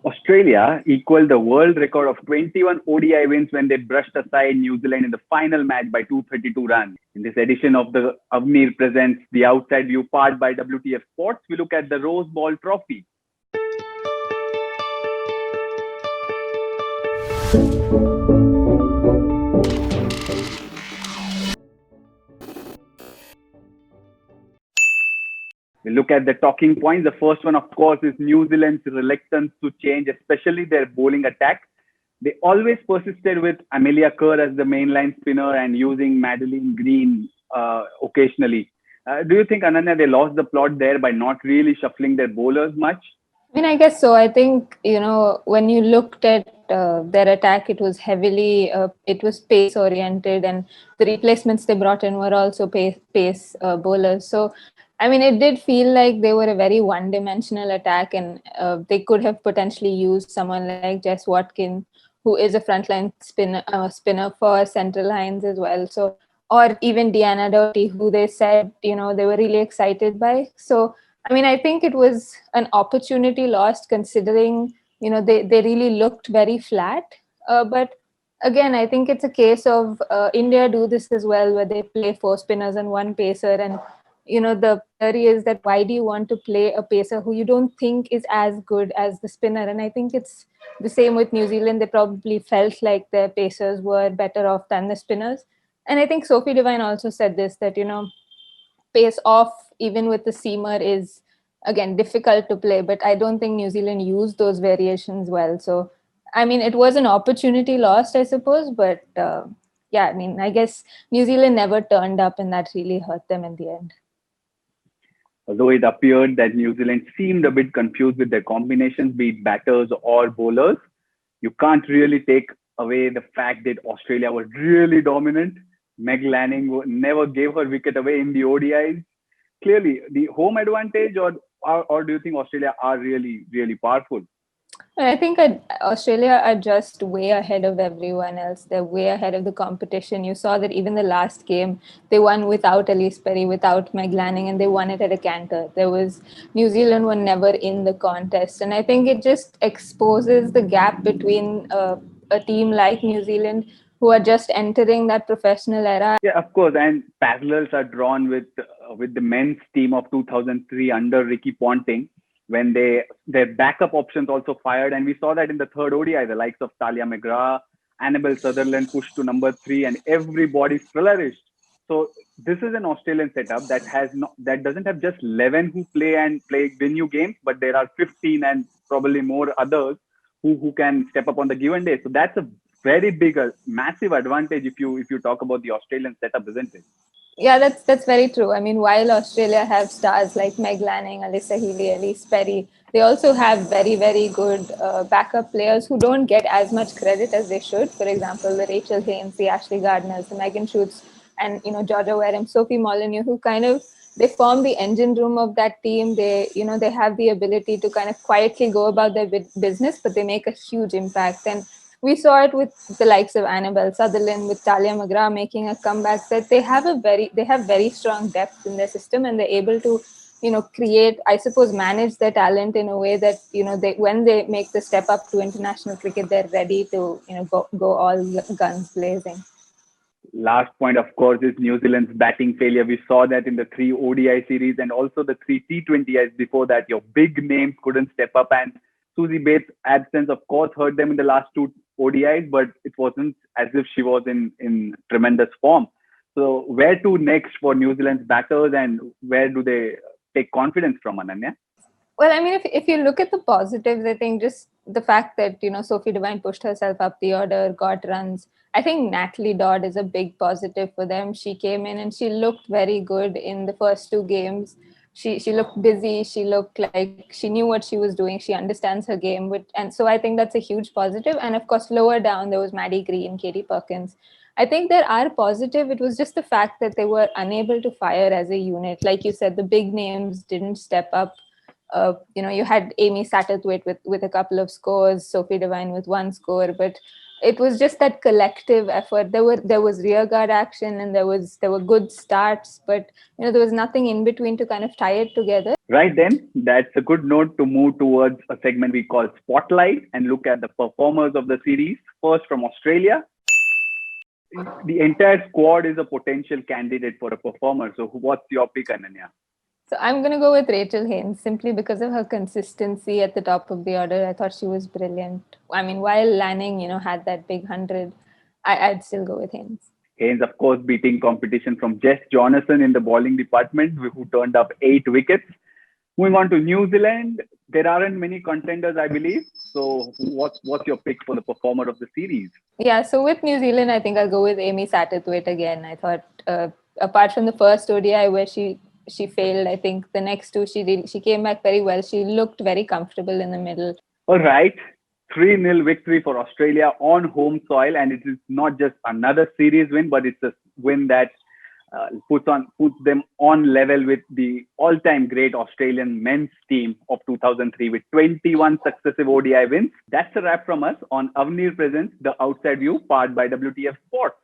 Australia equaled the world record of 21 ODI wins when they brushed aside New Zealand in the final match by 232 runs. In this edition of the Avnir presents the Outside View part by WTF Sports, we look at the Rose Ball Trophy. We look at the talking points. The first one, of course, is New Zealand's reluctance to change, especially their bowling attack. They always persisted with Amelia Kerr as the mainline spinner and using Madeline Green occasionally. Do you think, Ananya, they lost the plot there by not really shuffling their bowlers much? I mean, I guess so. I think, when you looked at their attack, it was heavily, it was pace oriented, and the replacements they brought in were also pace bowlers. So, I mean, it did feel like they were a very one-dimensional attack, and they could have potentially used someone like Jess Watkin, who is a frontline spinner for central lines as well. So, or even Deanna Doughty, who they said, they were really excited by. So, I mean, I think it was an opportunity lost considering, they really looked very flat. But again, I think it's a case of India do this as well, where they play four spinners and one pacer. And, the theory is that why do you want to play a pacer who you don't think is as good as the spinner? And I think it's the same with New Zealand. They probably felt like their pacers were better off than the spinners. And I think Sophie Devine also said this, that, pace off even with the seamer is again difficult to play, but I don't think New Zealand used those variations well. So I mean, it was an opportunity lost, I suppose, but yeah, I mean, I guess New Zealand never turned up, and that really hurt them in the end. Although it appeared that New Zealand seemed a bit confused with their combinations, be it batters or bowlers, you can't really take away the fact that Australia was really dominant. Meg Lanning never gave her wicket away in the ODIs. Clearly, the home advantage, or do you think Australia are really, really powerful? I think Australia are just way ahead of everyone else. They're way ahead of the competition. You saw that even the last game, they won without Elise Perry, without Meg Lanning, and they won it at a canter. New Zealand were never in the contest. And I think it just exposes the gap between a team like New Zealand, who are just entering that professional era. Yeah, of course. And parallels are drawn with the men's team of 2003 under Ricky Ponting, when their backup options also fired. And we saw that in the third ODI, the likes of Talia McGrath, Annabelle Sutherland pushed to number 3, and everybody flourished. So this is an Australian setup that doesn't have just 11 who win you games, but there are 15 and probably more others who can step up on the given day. So that's a very big, massive advantage if you talk about the Australian setup, isn't it? Yeah, that's very true. I mean, while Australia have stars like Meg Lanning, Alyssa Healy, Elise Perry, they also have very, very good backup players who don't get as much credit as they should. For example, the Rachel Haynes, the Ashley Gardners, the Megan Schutz, and Georgia Wareham, Sophie Molyneux, who they form the engine room of that team. They have the ability to kind of quietly go about their business, but they make a huge impact. And we saw it with the likes of Annabelle Sutherland, with Talia McGrath making a comeback, that they have very strong depth in their system, and they're able to, create, I suppose, manage their talent in a way that, when they make the step up to international cricket, they're ready to, go all guns blazing. Last point, of course, is New Zealand's batting failure. We saw that in the 3 ODI series and also the 3 T20Is before that. Your big names couldn't step up, and Susie Bates' absence, of course, hurt them in the last 2 ODIs, but it wasn't as if she was in tremendous form. So where to next for New Zealand's batters, and where do they take confidence from, Ananya? Well, I mean, if you look at the positives, I think just the fact that, Sophie Devine pushed herself up the order, got runs. I think Natalie Dodd is a big positive for them. She came in and she looked very good in the first 2 games. She looked busy. She looked like she knew what she was doing. She understands her game. And so I think that's a huge positive. And of course, lower down, there was Maddie Green, Katie Perkins. I think there are positive. It was just the fact that they were unable to fire as a unit. Like you said, the big names didn't step up. You had Amy Satterthwaite with a couple of scores, Sophie Devine with 1 score. But it was just that collective effort. There was rearguard action, and there were good starts, but there was nothing in between to kind of tie it together. Right then, that's a good note to move towards a segment we call Spotlight and look at the performers of the series. First, from Australia, the entire squad is a potential candidate for a performer. So, what's your pick, Ananya? So I'm going to go with Rachel Haynes simply because of her consistency at the top of the order. I thought she was brilliant. I mean, while Lanning, had that big 100, I'd still go with Haynes. Haynes, of course, beating competition from Jess Jonathan in the bowling department, who turned up 8 wickets. Moving on to New Zealand, there aren't many contenders, I believe. So what's your pick for the performer of the series? Yeah, so with New Zealand, I think I'll go with Amy Satterthwaite again. I thought, apart from the first ODI where she failed, I think the next two, she came back very well. She looked very comfortable in the middle. All right. 3-0 victory for Australia on home soil. And it is not just another series win, but it's a win that puts them on level with the all-time great Australian men's team of 2003 with 21 successive ODI wins. That's a wrap from us on Avnir Presents, The Outside View, powered by WTF Sports.